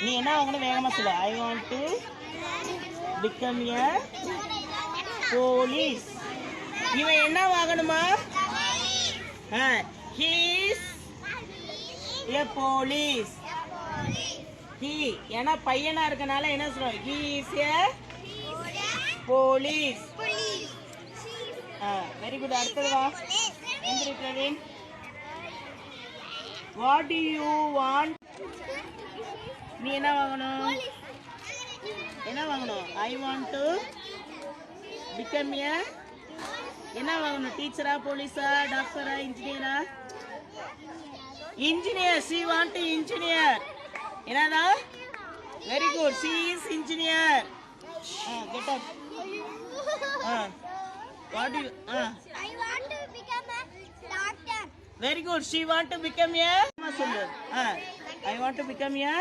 நீ என்ன வாங்கணும் வேகமா சொல்லு. I want to become a police. இவன் என்ன வாங்கணுமா? he is a police. he ஏன்னா பையனா இருக்கனால என்ன சொல்றோம்? he is a police. Very good. அடுத்தது வா. எந்திரி Praveen. what do you want? நீ என்ன வாங்கணும்? என்ன வாங்கணும்? I want to become a என்ன வாங்கணும்? டீச்சரா, போலீஸா, டாக்டரா, இன்ஜினியரா? Engineer. she want to engineer. என்னடா? Very good. she is engineer. get up. what do you I want to become a doctor. very good. she want to become a சொல்லு. I want to become a